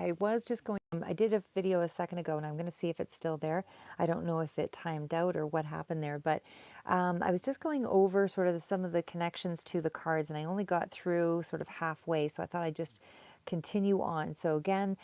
I was just going, I did a video a second ago and I'm going to see if it's still there. I don't know if it timed out or what happened there, but I was just going over sort of some of the connections to the cards and I only got through sort of halfway. So I thought I'd just continue on. So again,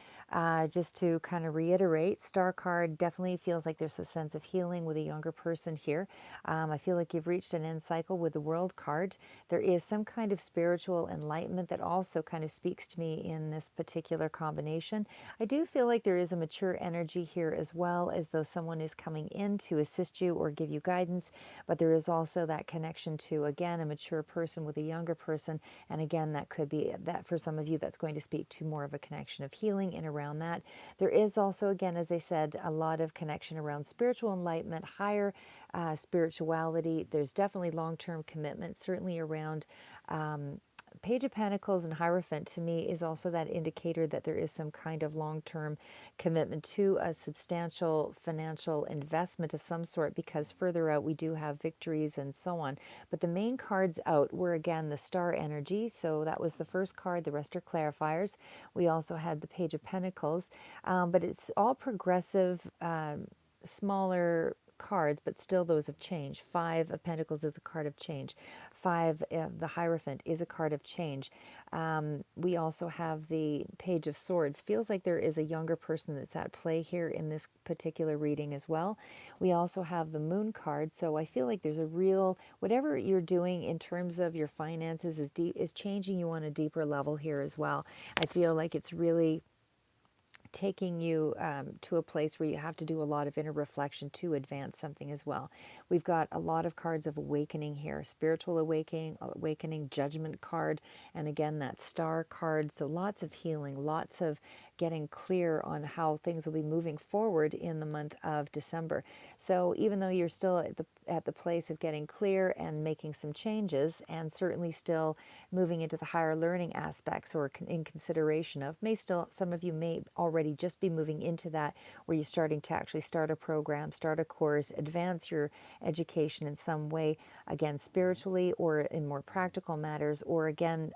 just to kind of reiterate, Star card definitely feels like there's a sense of healing with a younger person here. I feel like you've reached an end cycle with the World card. There is some kind of spiritual enlightenment that also kind of speaks to me in this particular combination. I do feel like there is a mature energy here as well, as though someone is coming in to assist you or give you guidance, but there is also that connection to, again, a mature person with a younger person. And again, that could be that for some of you, that's going to speak to more of a connection of healing and around that. There is also, again, as I said, a lot of connection around spiritual enlightenment, higher spirituality. There's definitely long-term commitment, certainly around Page of Pentacles and Hierophant to me is also that indicator that there is some kind of long-term commitment to a substantial financial investment of some sort, because further out we do have victories and so on. But the main cards out were again the Star energy. So that was the first card. The rest are clarifiers. We also had the Page of Pentacles, but it's all progressive, smaller cards, but still those of change. Five of Pentacles is a card of change. Five, the Hierophant, is a card of change. We also have the Page of Swords. Feels like there is a younger person that's at play here in this particular reading as well. We also have the Moon card, so I feel like there's a real, whatever you're doing in terms of your finances is changing you on a deeper level here as well. I feel like it's really taking you to a place where you have to do a lot of inner reflection to advance something as well. We've got a lot of cards of awakening here, spiritual awakening, judgment card, and again that Star card. So lots of healing, lots of getting clear on how things will be moving forward in the month of December. So even though you're still at the place of getting clear and making some changes, and certainly still moving into the higher learning aspects or in consideration of, some of you may already just be moving into that, where you're starting to actually start a program, start a course, advance your education in some way, again spiritually or in more practical matters, or again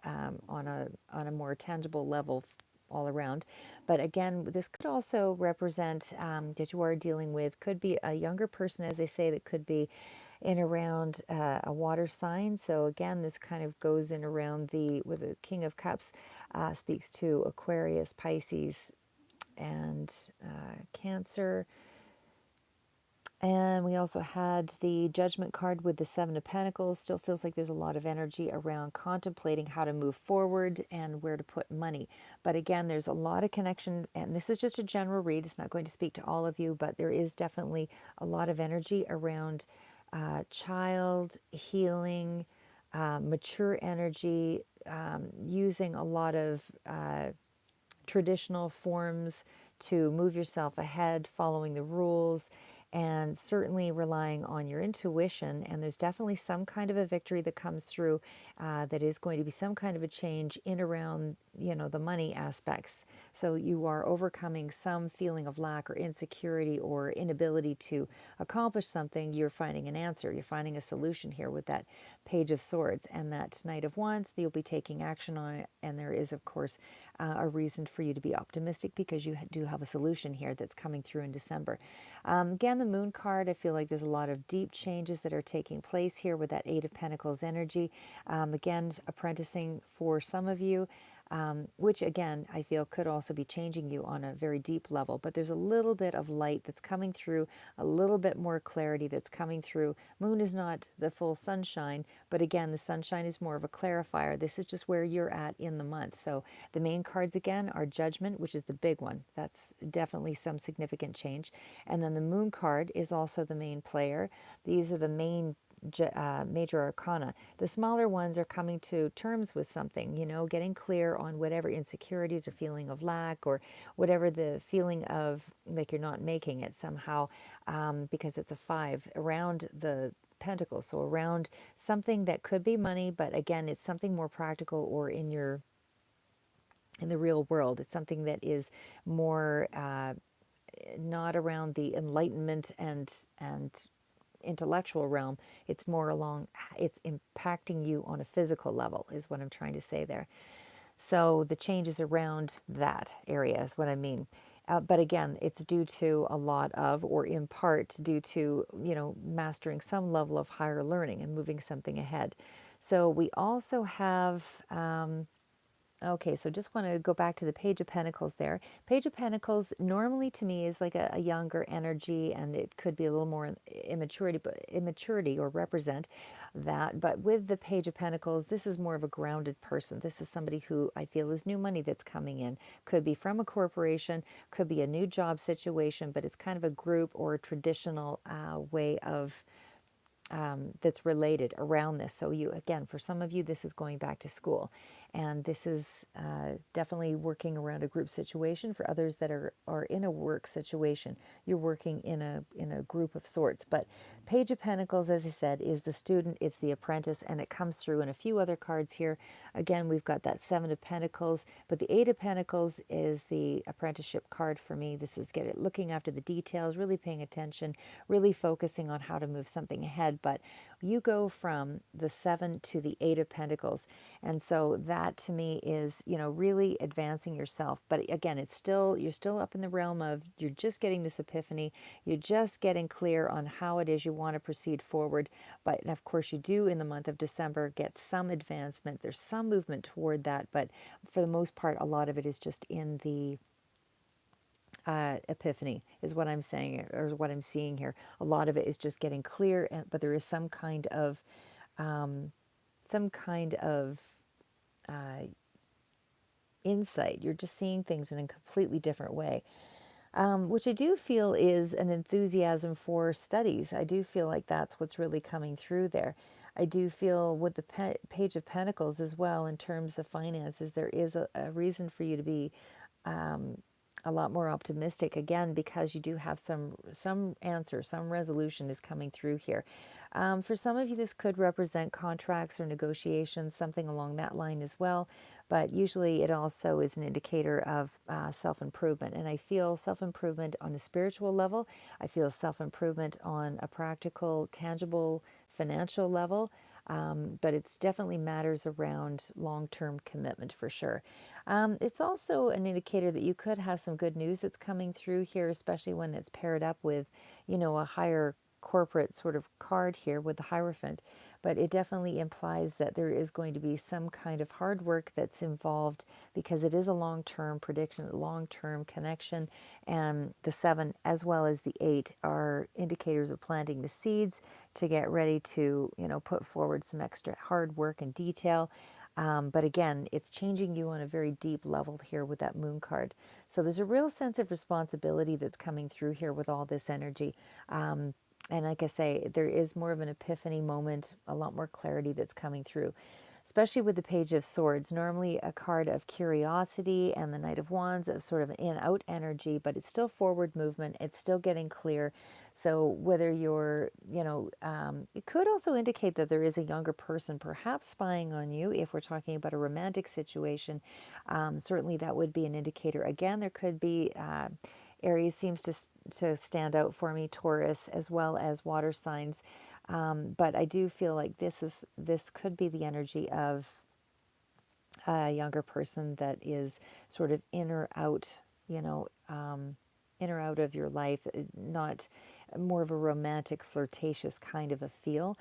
on a more tangible level all around. But again, this could also represent that you are dealing with, could be a younger person, as they say, that could be in around a water sign. So again, this kind of goes in around with the King of Cups, speaks to Aquarius, Pisces, and Cancer. And we also had the Judgment card with the Seven of Pentacles. Still feels like there's a lot of energy around contemplating how to move forward and where to put money. But again, there's a lot of connection, and this is just a general read. It's not going to speak to all of you, but there is definitely a lot of energy around child healing, mature energy, using a lot of traditional forms to move yourself ahead, following the rules, and certainly relying on your intuition. And there's definitely some kind of a victory that comes through, that is going to be some kind of a change in around, the money aspects. So you are overcoming some feeling of lack or insecurity or inability to accomplish something. You're finding an answer. You're finding a solution here with that Page of Swords and that Knight of Wands. You'll be taking action on it. And there is, of course, a reason for you to be optimistic, because you do have a solution here that's coming through in December. Again, the Moon card, I feel like there's a lot of deep changes that are taking place here with that Eight of Pentacles energy. Again, apprenticing for some of you, which again, I feel could also be changing you on a very deep level. But there's a little bit of light that's coming through, a little bit more clarity that's coming through. Moon is not the full sunshine, but again, the sunshine is more of a clarifier. This is just where you're at in the month. So the main cards again are Judgment, which is the big one. That's definitely some significant change. And then the Moon card is also the main player. These are the main major arcana. The smaller ones are coming to terms with something, getting clear on whatever insecurities or feeling of lack, or whatever the feeling of like you're not making it somehow, because it's a 5 around the Pentacles. So around something that could be money, but again, it's something more practical or in the real world. It's something that is more not around the enlightenment and intellectual realm. It's more along, it's impacting you on a physical level, is what I'm trying to say there. So the change is around that area is what I mean. But again, it's due to a lot of, or in part due to, mastering some level of higher learning and moving something ahead. So we also have, okay, so just want to go back to the Page of Pentacles there. Page of Pentacles normally to me is like a younger energy, and it could be a little more immaturity or represent that. But with the Page of Pentacles, this is more of a grounded person. This is somebody who I feel is new money that's coming in. Could be from a corporation, could be a new job situation, but it's kind of a group or a traditional way of that's related around this. So you, again, for some of you, this is going back to school, and this is definitely working around a group situation. For others that are in a work situation, you're working in a group of sorts. But Page of Pentacles, as I said, is the student, it's the apprentice, and it comes through in a few other cards here. Again, we've got that Seven of Pentacles, but the Eight of Pentacles is the apprenticeship card for me. This is looking after the details, really paying attention, really focusing on how to move something ahead. But you go from the Seven to the Eight of Pentacles, and so that to me is, really advancing yourself. But again, you're still up in the realm of, you're just getting this epiphany, you're just getting clear on how it is you want to proceed forward. But of course you do, in the month of December, get some advancement. There's some movement toward that, but for the most part, a lot of it is just in the epiphany is what I'm saying, or what I'm seeing here. A lot of it is just getting clear, but there is some kind of some kind of insight. You're just seeing things in a completely different way, which I do feel is an enthusiasm for studies. I do feel like that's what's really coming through there. I do feel with the Page of Pentacles as well, in terms of finances, there is a reason for you to be a lot more optimistic, again, because you do have some answer, some resolution is coming through here. For some of you, this could represent contracts or negotiations, something along that line as well. But usually it also is an indicator of self-improvement. And I feel self-improvement on a spiritual level. I feel self-improvement on a practical, tangible, financial level. But it's definitely matters around long-term commitment for sure. It's also an indicator that you could have some good news that's coming through here, especially when it's paired up with, a higher corporate sort of card here with the Hierophant. But it definitely implies that there is going to be some kind of hard work that's involved, because it is a long-term prediction, a long-term connection. And the Seven as well as the Eight are indicators of planting the seeds to get ready to, put forward some extra hard work and detail. But again, it's changing you on a very deep level here with that Moon card. So there's a real sense of responsibility that's coming through here with all this energy. And like I say, there is more of an epiphany moment, a lot more clarity that's coming through, especially with the Page of Swords. Normally a card of curiosity, and the Knight of Wands of sort of an in-out energy, but it's still forward movement. It's still getting clear. So whether you're, it could also indicate that there is a younger person perhaps spying on you. If we're talking about a romantic situation, certainly that would be an indicator. Again, there could be Aries seems to stand out for me, Taurus, as well as water signs. But I do feel like this could be the energy of a younger person that is sort of in or out, in or out of your life, not more of a romantic, flirtatious kind of a feel.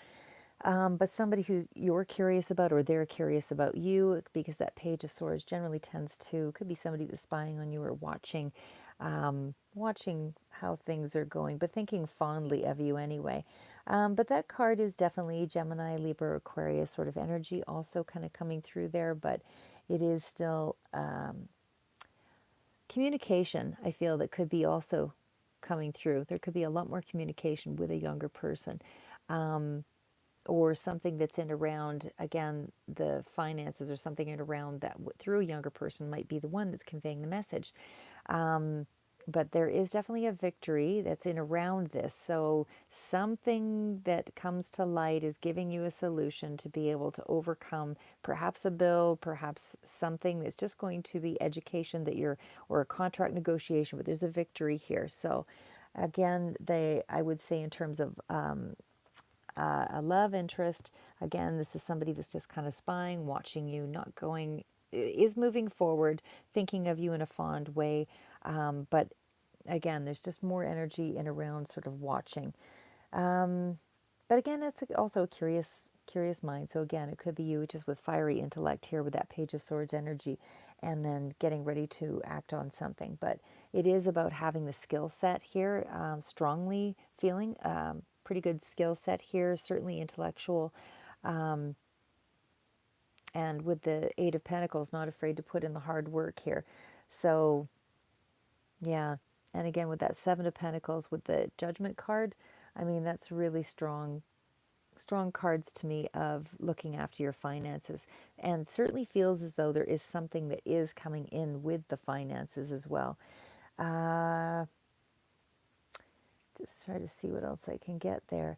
But somebody who you're curious about, or they're curious about you, because that Page of Swords generally tends to, could be somebody that's spying on you or watching how things are going, but thinking fondly of you anyway. But that card is definitely Gemini, Libra, Aquarius sort of energy also kind of coming through there, but it is still communication, I feel, that could be also coming through. There could be a lot more communication with a younger person. Or something that's in around, again, the finances, or something in around that through a younger person might be the one that's conveying the message. But there is definitely a victory that's in around this. So something that comes to light is giving you a solution to be able to overcome perhaps a bill, perhaps something that's just going to be education that you're, or a contract negotiation, but there's a victory here. So again, I would say in terms of a love interest, again, this is somebody that's just kind of spying, watching you, not going is moving forward, thinking of you in a fond way. But again, there's just more energy in around sort of watching. Um, but again, it's also a curious mind. So again, it could be you just with fiery intellect here with that Page of Swords energy, and then getting ready to act on something. But it is about having the skill set here, strongly feeling pretty good skill set here, certainly intellectual. Um, and with the Eight of Pentacles, not afraid to put in the hard work here. So yeah, and again with that Seven of Pentacles with the Judgment card, I mean that's really strong cards to me of looking after your finances, and certainly feels as though there is something that is coming in with the finances as well. Uh, just try to see what else I can get there.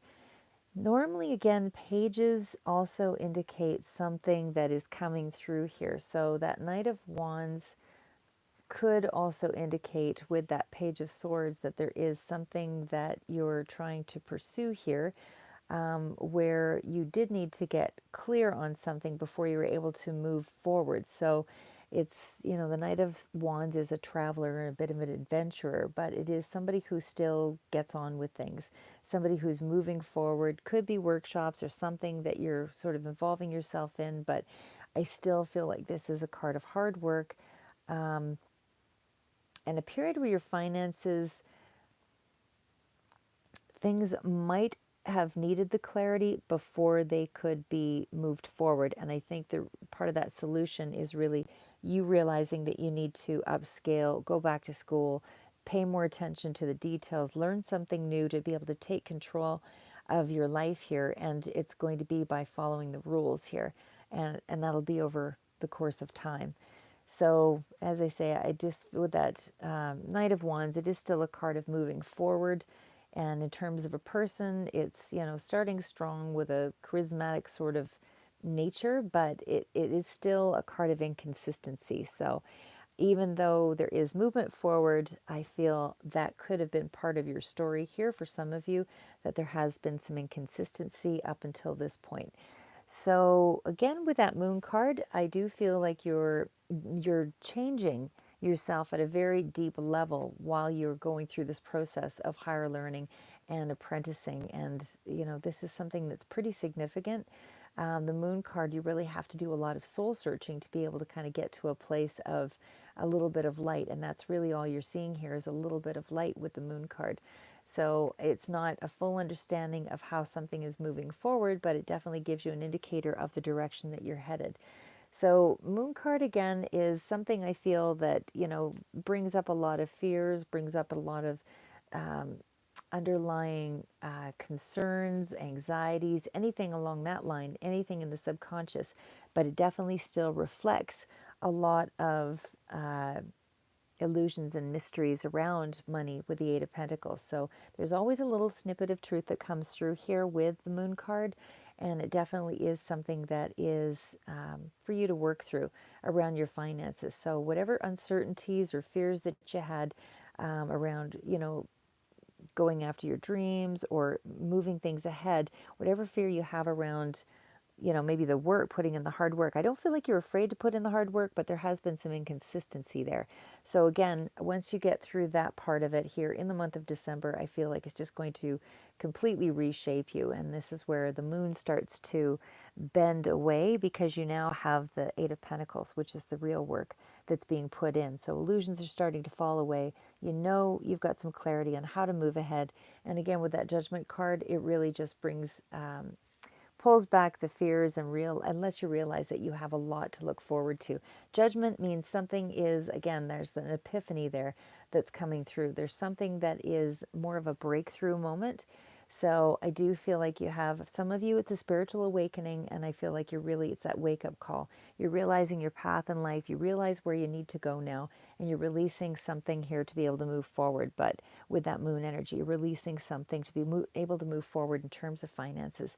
Normally, again, pages also indicate something that is coming through here. So that Knight of Wands could also indicate with that Page of Swords that there is something that you're trying to pursue here, where you did need to get clear on something before you were able to move forward. So it's, the Knight of Wands is a traveler and a bit of an adventurer, but it is somebody who still gets on with things, somebody who's moving forward. Could be workshops or something that you're sort of involving yourself in, but I still feel like this is a card of hard work, and a period where your finances, things might have needed the clarity before they could be moved forward. And I think the part of that solution is really you realizing that you need to upscale, go back to school, pay more attention to the details, learn something new to be able to take control of your life here. And it's going to be by following the rules here. And that'll be over the course of time. So, as I say, I just, with that Knight of Wands, it is still a card of moving forward. And in terms of a person, it's, starting strong with a charismatic sort of nature, but it is still a card of inconsistency. So, even though there is movement forward, I feel that could have been part of your story here for some of you, that there has been some inconsistency up until this point. So again, with that Moon card, I do feel like you're changing yourself at a very deep level while you're going through this process of higher learning and apprenticing. And this is something that's pretty significant. The Moon card, you really have to do a lot of soul searching to be able to kind of get to a place of a little bit of light, and that's really all you're seeing here is a little bit of light with the Moon card. So it's not a full understanding of how something is moving forward, but it definitely gives you an indicator of the direction that you're headed. So Moon card again is something I feel that, brings up a lot of fears, brings up a lot of underlying concerns, anxieties, anything along that line, anything in the subconscious, but it definitely still reflects a lot of illusions and mysteries around money with the Eight of Pentacles. So there's always a little snippet of truth that comes through here with the Moon card, and it definitely is something that is for you to work through around your finances. So whatever uncertainties or fears that you had around, going after your dreams or moving things ahead, whatever fear you have around, maybe the work, putting in the hard work. I don't feel like you're afraid to put in the hard work, but there has been some inconsistency there. So again, once you get through that part of it here in the month of December, I feel like it's just going to completely reshape you. And this is where the moon starts to bend away because you now have the Eight of Pentacles, which is the real work that's being put in. So illusions are starting to fall away. You've got some clarity on how to move ahead. And again, with that Judgment card, it really just brings pulls back the fears and unless you realize that you have a lot to look forward to. Judgment means something is, again, there's an epiphany there that's coming through. There's something that is more of a breakthrough moment. So I do feel like you have, some of you, it's a spiritual awakening, and I feel like it's that wake-up call. You're realizing your path in life. You realize where you need to go now, and you're releasing something here to be able to move forward. But with that moon energy, you're releasing something to be able to move forward in terms of finances.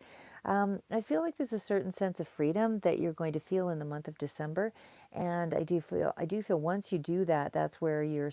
I feel like there's a certain sense of freedom that you're going to feel in the month of December, and I do feel once you do that, that's where you're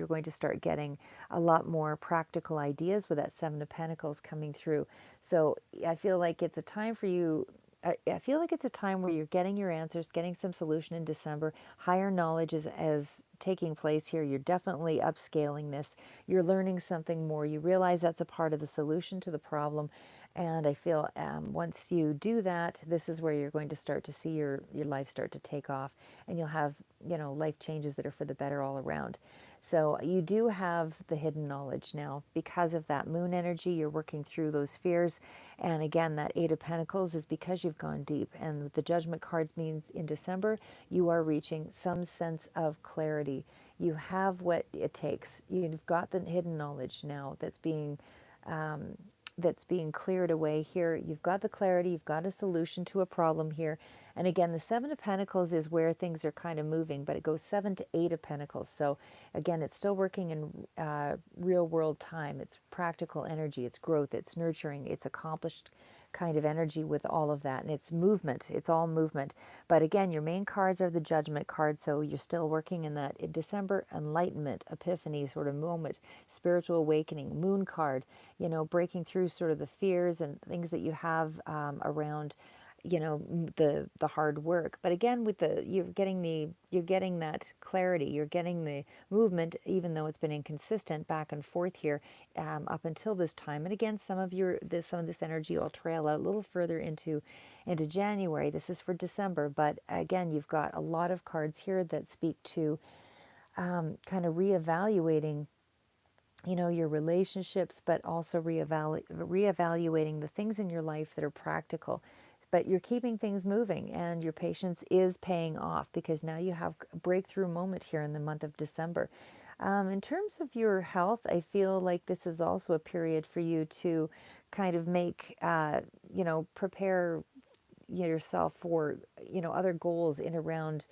going to start getting a lot more practical ideas with that Seven of Pentacles coming through. So I feel like it's a time for you I feel like it's a time where you're getting your answers, getting some solution in December. Higher knowledge is as taking place here. You're definitely upscaling this. You're learning something more. You realize that's a part of the solution to the problem. And I feel once you do that, this is where you're going to start to see your life start to take off, and you'll have, life changes that are for the better all around. So you do have the hidden knowledge now because of that moon energy. You're working through those fears. And again, that Eight of Pentacles is because you've gone deep. And the Judgment cards means in December, you are reaching some sense of clarity. You have what it takes. You've got the hidden knowledge now that's being cleared away here. You've got the clarity, you've got a solution to a problem here. And again, the Seven of Pentacles is where things are kind of moving, but it goes Seven to Eight of Pentacles. So again, it's still working in real world time. It's practical energy, it's growth, it's nurturing, it's accomplished kind of energy with all of that. And it's movement, it's all movement. But again, your main cards are the Judgment card, so you're still working in that in December enlightenment, epiphany sort of moment, spiritual awakening, moon card, breaking through sort of the fears and things that you have around the hard work. But again, with the you're getting that clarity, you're getting the movement, even though it's been inconsistent back and forth here up until this time. And again, some of this energy will trail out a little further into January. This is for December, but again, you've got a lot of cards here that speak to kind of reevaluating your relationships, but also reevaluating the things in your life that are practical. But you're keeping things moving, and your patience is paying off because now you have a breakthrough moment here in the month of December. In terms of your health, I feel like this is also a period for you to kind of prepare yourself for other goals in around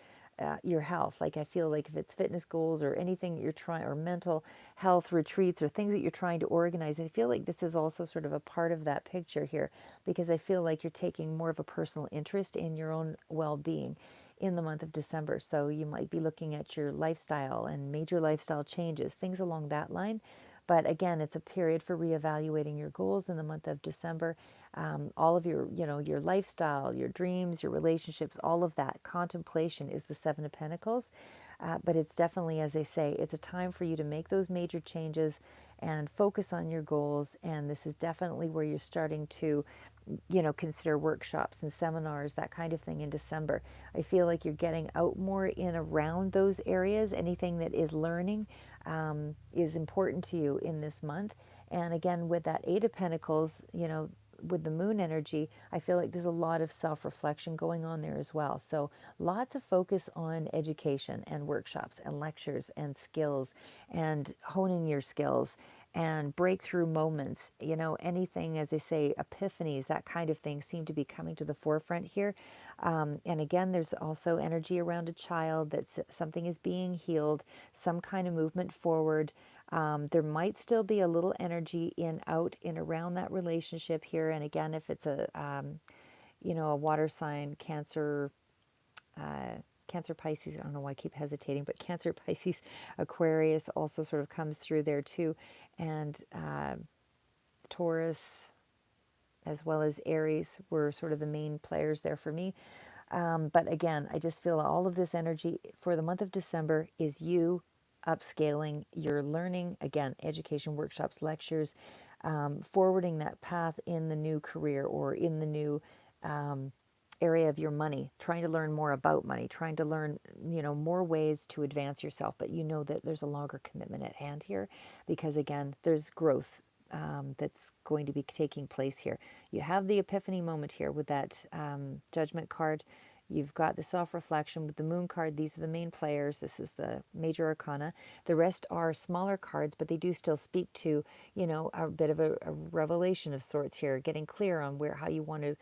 your health. Like I feel like if it's fitness goals or anything that you're trying, or mental health retreats or things that you're trying to organize, I feel like this is also sort of a part of that picture here, because I feel like you're taking more of a personal interest in your own well-being in the month of December. So you might be looking at your lifestyle and major lifestyle changes, things along that line. But again, it's a period for reevaluating your goals in the month of December. All of your lifestyle, your dreams, your relationships, all of that contemplation is the Seven of Pentacles. But it's definitely, as I say, it's a time for you to make those major changes and focus on your goals. And this is definitely where you're starting to consider workshops and seminars, that kind of thing in December. I feel like you're getting out more in around those areas. Anything that is learning is important to you in this month. And again, with that Eight of Pentacles, with the moon energy, I feel like there's a lot of self-reflection going on there as well. So lots of focus on education and workshops and lectures and skills and honing your skills and breakthrough moments, anything, as they say, epiphanies, that kind of thing seem to be coming to the forefront here. And again, there's also energy around a child, that something is being healed, some kind of movement forward. There might still be a little energy out in around that relationship here. And again, if it's a water sign, Cancer, Pisces, I don't know why I keep hesitating, but Cancer, Pisces, Aquarius also sort of comes through there too. And Taurus, as well as Aries, were sort of the main players there for me. But again, I just feel all of this energy for the month of December is you upscaling your learning, again, education, workshops, lectures, forwarding that path in the new career or in the new area of your money, trying to learn more about money, trying to learn, more ways to advance yourself. But you know that there's a longer commitment at hand here because, again, there's growth that's going to be taking place here. You have the epiphany moment here with that Judgment card. You've got the self-reflection with the moon card. These are the main players. This is the major arcana. The rest are smaller cards, but they do still speak to, a bit of a revelation of sorts here, getting clear on how you want to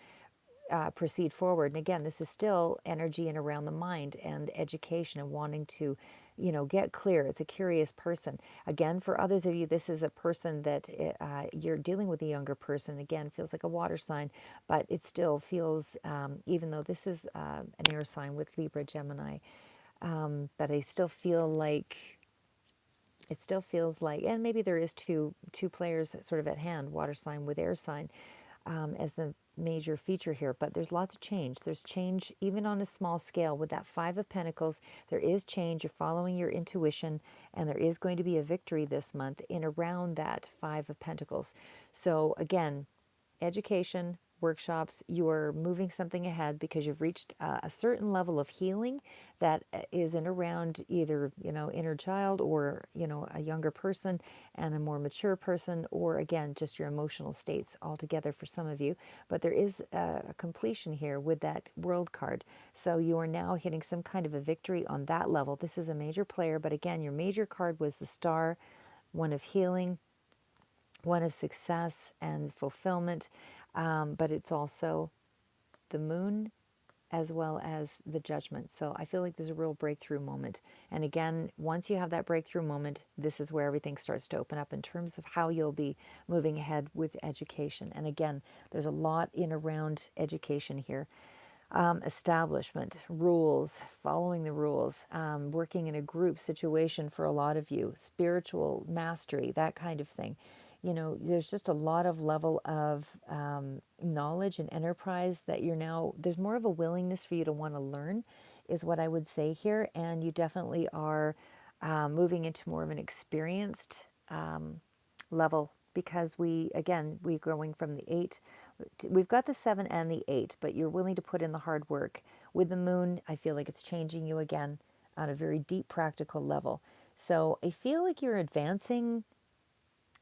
proceed forward. And again, this is still energy and around the mind and education and wanting to, get clear. It's a curious person. Again, for others of you, this is a person that you're dealing with a younger person. Again, feels like a water sign, but it still feels, even though this is an air sign with Libra, Gemini, but I still feel like it still feels like, and maybe there is two players sort of at hand, water sign with air sign. as the major feature here, but there's lots of change. There's change even on a small scale. With that Five of Pentacles, there is change. You're following your intuition, and there is going to be a victory this month in around that Five of Pentacles. So again, education, workshops, you are moving something ahead because you've reached a certain level of healing that is in around either, inner child, or, a younger person and a more mature person, or again, just your emotional states altogether for some of you. But there is a completion here with that World card. So you are now hitting some kind of a victory on that level. This is a major player, but again, your major card was the Star, one of healing, one of success and fulfillment, but it's also the Moon as well as the Judgment. So I feel like there's a real breakthrough moment. And again, once you have that breakthrough moment, this is where everything starts to open up in terms of how you'll be moving ahead with education. And again, there's a lot in around education here. Establishment, rules, following the rules, working in a group situation for a lot of you, spiritual mastery, that kind of thing. There's just a lot of level of knowledge and enterprise that there's more of a willingness for you to want to learn, is what I would say here. And you definitely are moving into more of an experienced level, because we're going from the 8, we've got the 7 and the 8, but you're willing to put in the hard work. With the Moon, I feel like it's changing you again on a very deep practical level. So I feel like you're advancing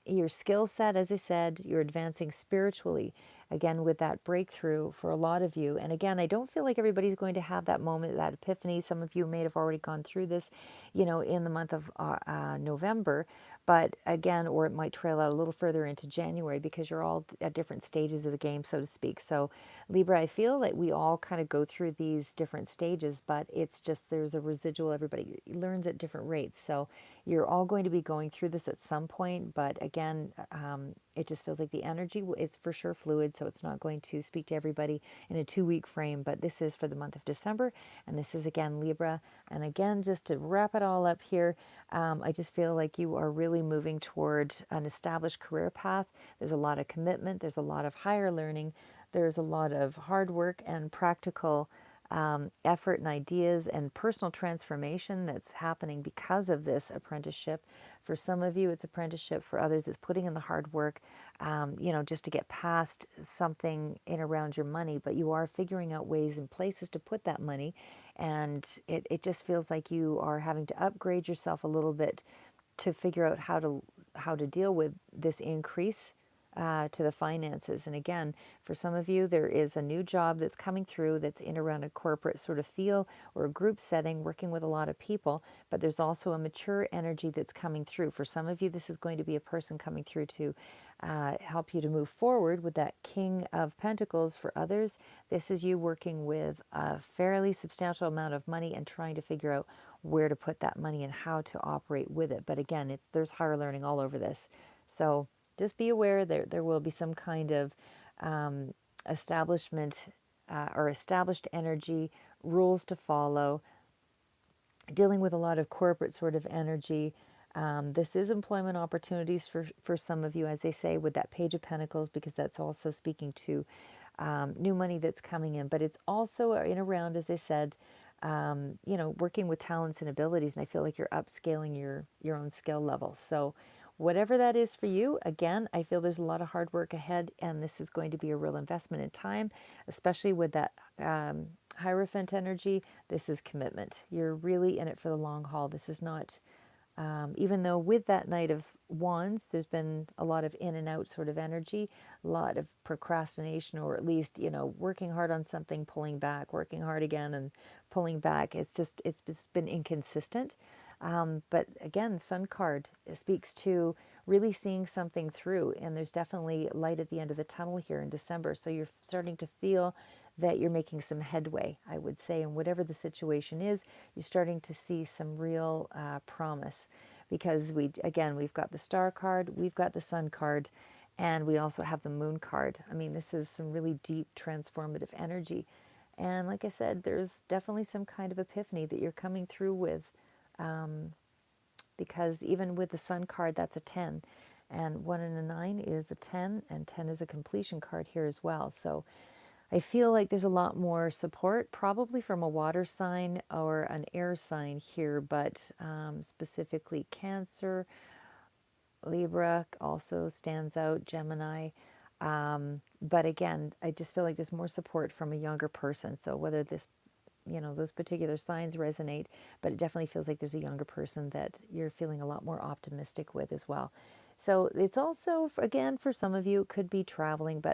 your skill set. As I said, you're advancing spiritually, again, with that breakthrough for a lot of you. And again, I don't feel like everybody's going to have that moment, that epiphany. Some of you may have already gone through this, in the month of November. But again, or it might trail out a little further into January, because you're all at different stages of the game, so to speak. So Libra, I feel that we all kind of go through these different stages, but it's just there's a residual. Everybody learns at different rates. So you're all going to be going through this at some point. But again, it just feels like the energy, it's for sure fluid, so it's not going to speak to everybody in a 2-week frame. But this is for the month of December, and this is again Libra. And again, just to wrap it all up here, I just feel like you are really moving toward an established career path. There's a lot of commitment, there's a lot of higher learning, there's a lot of hard work and practical effort and ideas and personal transformation that's happening because of this apprenticeship. For some of you, it's apprenticeship. For others, it's putting in the hard work, just to get past something in around your money. But you are figuring out ways and places to put that money. And it just feels like you are having to upgrade yourself a little bit to figure out how to deal with this increase to the finances. And again, for some of you, there is a new job that's coming through that's in around a corporate sort of feel or a group setting, working with a lot of people. But there's also a mature energy that's coming through. For some of you, this is going to be a person coming through to help you to move forward with that King of Pentacles. For others, this is you working with a fairly substantial amount of money and trying to figure out where to put that money and how to operate with it. But again, there's higher learning all over this. So just be aware there will be some kind of establishment or established energy, rules to follow, dealing with a lot of corporate sort of energy. This is employment opportunities for some of you, as they say, with that Page of Pentacles, because that's also speaking to new money that's coming in. But it's also in around, as I said, working with talents and abilities. And I feel like you're upscaling your own skill level. So whatever that is for you, again, I feel there's a lot of hard work ahead, and this is going to be a real investment in time, especially with that Hierophant energy. This is commitment. You're really in it for the long haul. This is not, even though with that Knight of Wands, there's been a lot of in and out sort of energy, a lot of procrastination, or at least, working hard on something, pulling back, working hard again and pulling back. It's just been inconsistent. But again, Sun card speaks to really seeing something through, and there's definitely light at the end of the tunnel here in December. So you're starting to feel that you're making some headway, I would say, and whatever the situation is, you're starting to see some real promise, because we've got the Star card, we've got the Sun card, and we also have the Moon card. I mean, this is some really deep transformative energy. And like I said, there's definitely some kind of epiphany that you're coming through with, because even with the Sun card, that's a 10. and 1 and a 9 is a 10, and 10 is a completion card here as well. So I feel like there's a lot more support, probably from a water sign or an air sign here, but specifically Cancer, Libra also stands out, Gemini. But again, I just feel like there's more support from a younger person. So whether this, those particular signs resonate, but it definitely feels like there's a younger person that you're feeling a lot more optimistic with as well. So it's also, again, for some of you, it could be traveling, but